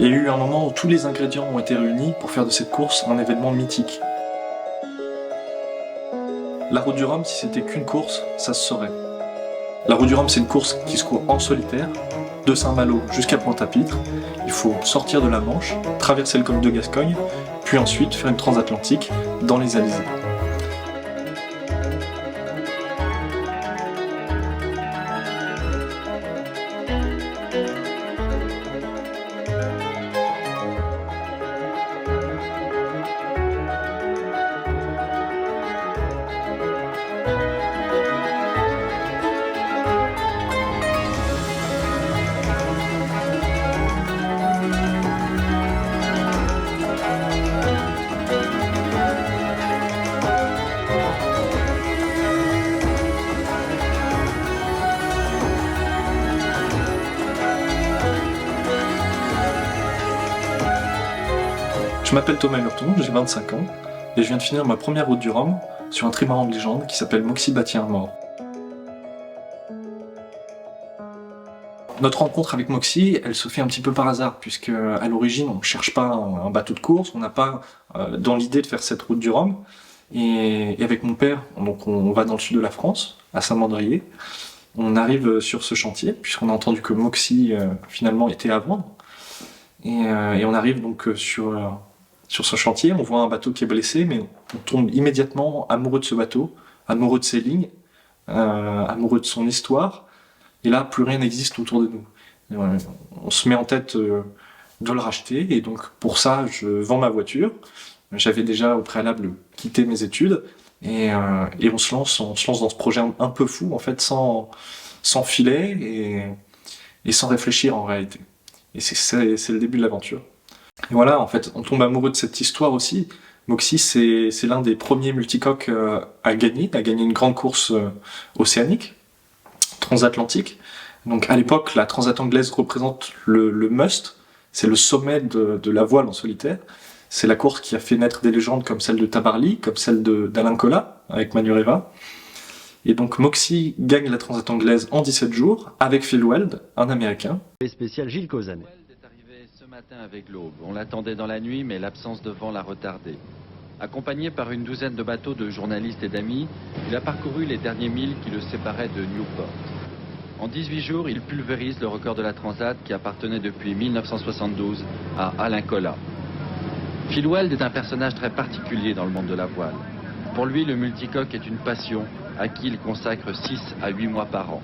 y a eu un moment où tous les ingrédients ont été réunis pour faire de cette course un événement mythique. La Route du Rhum, si c'était qu'une course, ça se saurait. La Route du Rhum, c'est une course qui se court en solitaire, de Saint-Malo jusqu'à Pointe-à-Pitre. Il faut sortir de la Manche, traverser le golfe de Gascogne, puis ensuite faire une transatlantique dans les Alizés. Je m'appelle Thomas Lurton, j'ai 25 ans, et je viens de finir ma première route du Rhum sur un trimaran de légende qui s'appelle Moxie Bâti-un-Mort. Notre rencontre avec Moxie, elle se fait un petit peu par hasard, puisque à l'origine on ne cherche pas un bateau de course, on n'a pas dans l'idée de faire cette route du Rhum. Et avec mon père, donc on va dans le sud de la France, à Saint-Mandrier. On arrive sur ce chantier, puisqu'on a entendu que Moxie finalement était à vendre. Et on arrive donc sur ce chantier, on voit un bateau qui est blessé, mais on tombe immédiatement amoureux de ce bateau, amoureux de ses lignes, amoureux de son histoire. Et là, plus rien n'existe autour de nous. On se met en tête de le racheter, et donc pour ça, je vends ma voiture. J'avais déjà au préalable quitté mes études, et on se lance dans ce projet un peu fou, en fait, sans filet et sans réfléchir en réalité. Et c'est le début de l'aventure. Et voilà, en fait, on tombe amoureux de cette histoire aussi. Moxie, c'est l'un des premiers multicoques à gagner une grande course océanique, transatlantique. Donc à l'époque, la transat anglaise représente le must, c'est le sommet de la voile en solitaire. C'est la course qui a fait naître des légendes comme celle de Tabarly, comme celle d'Alain Colas, avec Manureva. Et donc Moxie gagne la transat anglaise en 17 jours, avec Phil Weld, un Américain. Spécial Gilles Cauzanet. Weld est arrivé ce matin avec l'aube. On l'attendait dans la nuit, mais l'absence de vent l'a retardé. Accompagné par une douzaine de bateaux de journalistes et d'amis, il a parcouru les derniers milles qui le séparaient de Newport. En 18 jours, il pulvérise le record de la transat qui appartenait depuis 1972 à Alain Colas. Phil Weld est un personnage très particulier dans le monde de la voile. Pour lui, le multicoque est une passion à qui il consacre 6 à 8 mois par an.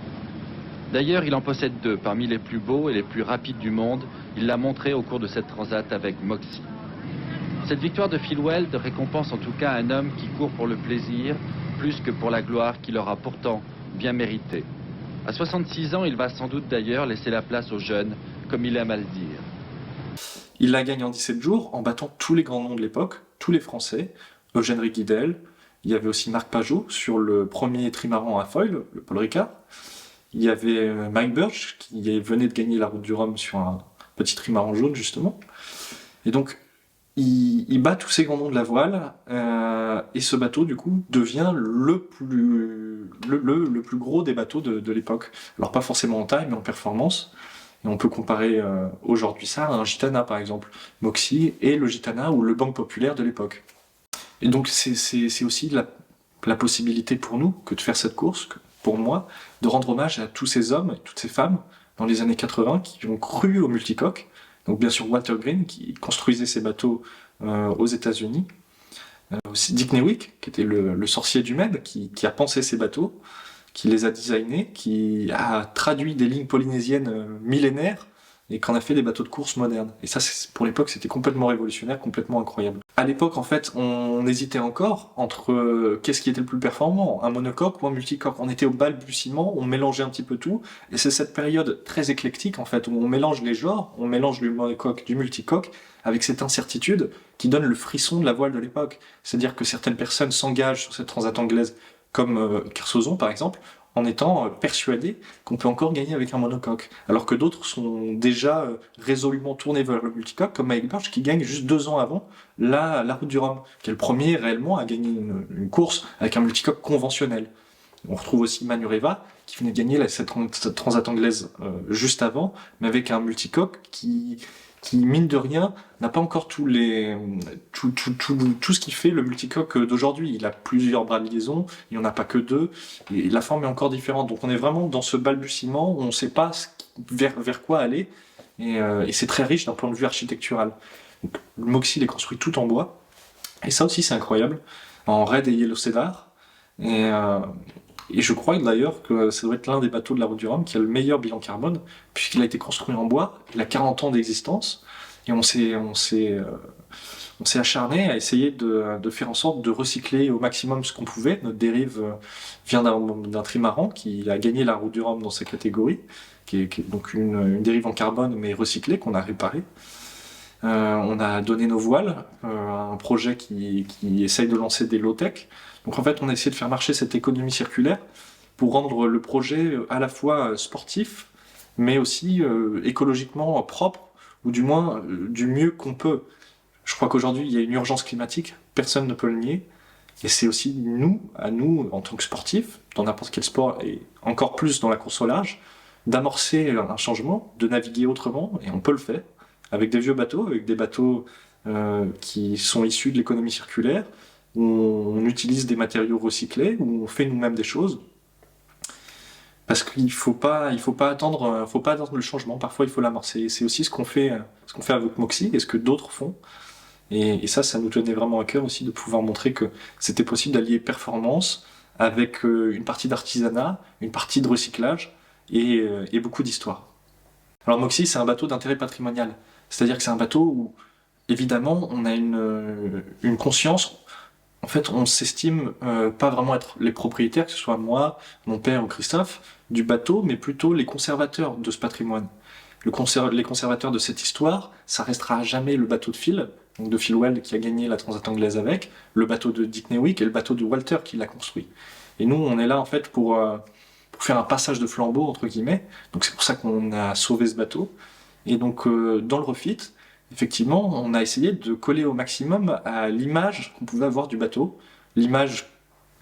D'ailleurs, il en possède 2, parmi les plus beaux et les plus rapides du monde. Il l'a montré au cours de cette transat avec Moxie. Cette victoire de Phil Weld récompense en tout cas un homme qui court pour le plaisir, plus que pour la gloire qu'il aura pourtant bien méritée. À 66 ans, il va sans doute d'ailleurs laisser la place aux jeunes, comme il aime à le dire. Il la gagne en 17 jours en battant tous les grands noms de l'époque, tous les Français, Eugène Riguidel. Il y avait aussi Marc Pajot sur le premier trimaran à foil, le Paul Ricard. Il y avait Mike Birch qui venait de gagner la Route du Rhum sur un petit trimaran jaune justement. Et donc il bat tous ces grands noms de la voile et ce bateau du coup devient le plus gros des bateaux de l'époque. Alors pas forcément en taille mais en performance. Et on peut comparer aujourd'hui ça à un Gitana par exemple. Moxie et le Gitana ou le Banque Populaire de l'époque. Et donc c'est aussi la possibilité pour nous que de faire cette course, pour moi, de rendre hommage à tous ces hommes et toutes ces femmes dans les années 80 qui ont cru au multicoque. Donc bien sûr Walter Green qui construisait ces bateaux aux États-Unis, aussi Dick Newick qui était le sorcier du Med qui a pensé ces bateaux, qui les a designés, qui a traduit des lignes polynésiennes millénaires et qu'on a fait des bateaux de course modernes. Et ça, pour l'époque, c'était complètement révolutionnaire, complètement incroyable. À l'époque, en fait, on hésitait encore entre qu'est-ce qui était le plus performant, un monocoque ou un multicoque. On était au balbutiement, on mélangeait un petit peu tout, et c'est cette période très éclectique, en fait, où on mélange les genres, on mélange du monocoque, du multicoque, avec cette incertitude qui donne le frisson de la voile de l'époque. C'est-à-dire que certaines personnes s'engagent sur cette transat anglaise, comme Kersozon, par exemple, en étant persuadés qu'on peut encore gagner avec un monocoque. Alors que d'autres sont déjà résolument tournés vers le multicoque, comme Mike Birch, qui gagne juste 2 ans avant la Route du Rhum, qui est le premier réellement à gagner une course avec un multicoque conventionnel. On retrouve aussi Manureva, qui venait de gagner cette transat anglaise juste avant, mais avec un multicoque qui qui, mine de rien, n'a pas encore tout ce qui fait le multicoque d'aujourd'hui. Il a plusieurs bras de liaison, il n'y en a pas que deux, et la forme est encore différente. Donc on est vraiment dans ce balbutiement où on ne sait pas vers quoi aller, et c'est très riche d'un point de vue architectural. Donc, le Moxie il est construit tout en bois, et ça aussi c'est incroyable, en red et yellow cedar. Et je crois d'ailleurs que ça doit être l'un des bateaux de la Route du Rhum qui a le meilleur bilan carbone, puisqu'il a été construit en bois, il a 40 ans d'existence, et on s'est acharné à essayer de faire en sorte de recycler au maximum ce qu'on pouvait. Notre dérive vient d'un trimaran qui a gagné la Route du Rhum dans sa catégorie, qui est donc une dérive en carbone mais recyclée qu'on a réparée. On a donné nos voiles à un projet qui essaye de lancer des low-tech. Donc en fait, on a essayé de faire marcher cette économie circulaire pour rendre le projet à la fois sportif, mais aussi écologiquement propre, ou du moins du mieux qu'on peut. Je crois qu'aujourd'hui, il y a une urgence climatique, personne ne peut le nier, et c'est aussi à nous, en tant que sportifs, dans n'importe quel sport, et encore plus dans la course au large, d'amorcer un changement, de naviguer autrement, et on peut le faire, avec des vieux bateaux, avec des bateaux qui sont issus de l'économie circulaire, où on utilise des matériaux recyclés, où on fait nous-mêmes des choses. Parce qu'il faut pas attendre le changement. Parfois, il faut l'amorcer. C'est aussi ce qu'on fait avec Moxie et ce que d'autres font. Et ça nous tenait vraiment à cœur aussi de pouvoir montrer que c'était possible d'allier performance avec une partie d'artisanat, une partie de recyclage et beaucoup d'histoire. Alors Moxie, c'est un bateau d'intérêt patrimonial. C'est-à-dire que c'est un bateau où, évidemment, on a une conscience. En fait, on s'estime pas vraiment être les propriétaires, que ce soit moi, mon père ou Christophe, du bateau, mais plutôt les conservateurs de ce patrimoine. Les conservateurs de cette histoire, ça restera jamais le bateau de Phil, donc de Phil Weld qui a gagné la Transat anglaise avec, le bateau de Dick Newick et le bateau de Walter qui l'a construit. Et nous, on est là en fait pour faire un passage de flambeau, entre guillemets. Donc c'est pour ça qu'on a sauvé ce bateau. Et donc dans le refit, effectivement, on a essayé de coller au maximum à l'image qu'on pouvait avoir du bateau, l'image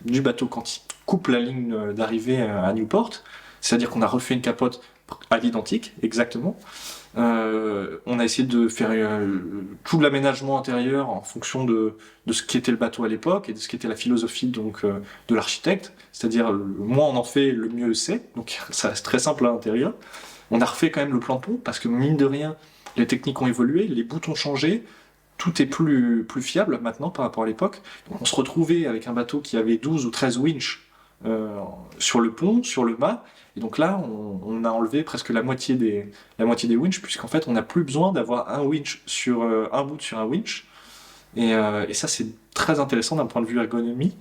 du bateau quand il coupe la ligne d'arrivée à Newport, c'est-à-dire qu'on a refait une capote à l'identique, exactement. On a essayé de faire tout l'aménagement intérieur en fonction de ce qu'était le bateau à l'époque et de ce qu'était la philosophie donc de l'architecte, c'est-à-dire le moins on en fait, le mieux c'est, donc ça reste très simple à l'intérieur. On a refait quand même le plan de pont, parce que mine de rien, les techniques ont évolué, les bouts ont changé, tout est plus fiable maintenant par rapport à l'époque. Donc on se retrouvait avec un bateau qui avait 12 ou 13 winches sur le pont, sur le mât, et donc là on a enlevé presque la moitié des winches, puisqu'en fait on n'a plus besoin d'avoir un winch sur un bout sur un winch, et ça c'est très intéressant d'un point de vue ergonomie,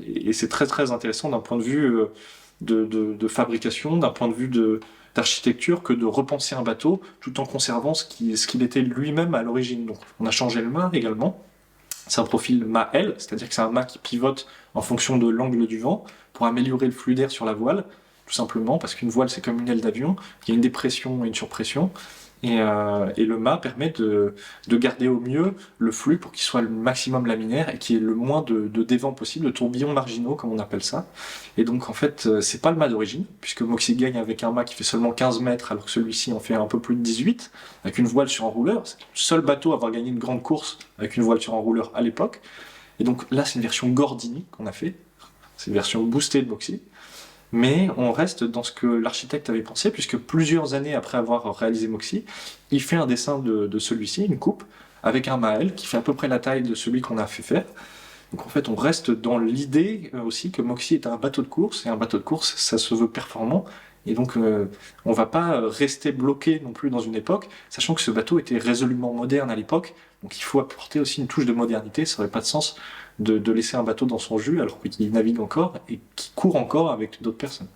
et c'est très très intéressant d'un point de vue de fabrication, d'un point de vue d'architecture, que de repenser un bateau tout en conservant ce qu'il était lui-même à l'origine. Donc on a changé le mât également. C'est un profil mât L, c'est-à-dire que c'est un mât qui pivote en fonction de l'angle du vent pour améliorer le flux d'air sur la voile, tout simplement parce qu'une voile c'est comme une aile d'avion, il y a une dépression et une surpression, et le mât permet de garder au mieux le flux pour qu'il soit le maximum laminaire et qu'il y ait le moins de dévents possible, de tourbillons marginaux comme on appelle ça. Et donc en fait c'est pas le mât d'origine, puisque Moxie gagne avec un mât qui fait seulement 15 mètres alors que celui-ci en fait un peu plus de 18, avec une voile sur enrouleur. C'est le seul bateau à avoir gagné une grande course avec une voile sur enrouleur à l'époque. Et donc là c'est une version Gordini qu'on a fait, c'est une version boostée de Moxie. Mais on reste dans ce que l'architecte avait pensé, puisque plusieurs années après avoir réalisé Moxie, il fait un dessin de celui-ci, une coupe, avec un mât L qui fait à peu près la taille de celui qu'on a fait faire. Donc en fait, on reste dans l'idée aussi que Moxie est un bateau de course, et un bateau de course, ça se veut performant, et donc on va pas rester bloqué non plus dans une époque, sachant que ce bateau était résolument moderne à l'époque, donc il faut apporter aussi une touche de modernité. Ça n'aurait pas de sens de laisser un bateau dans son jus alors qu'il navigue encore et qui court encore avec d'autres personnes.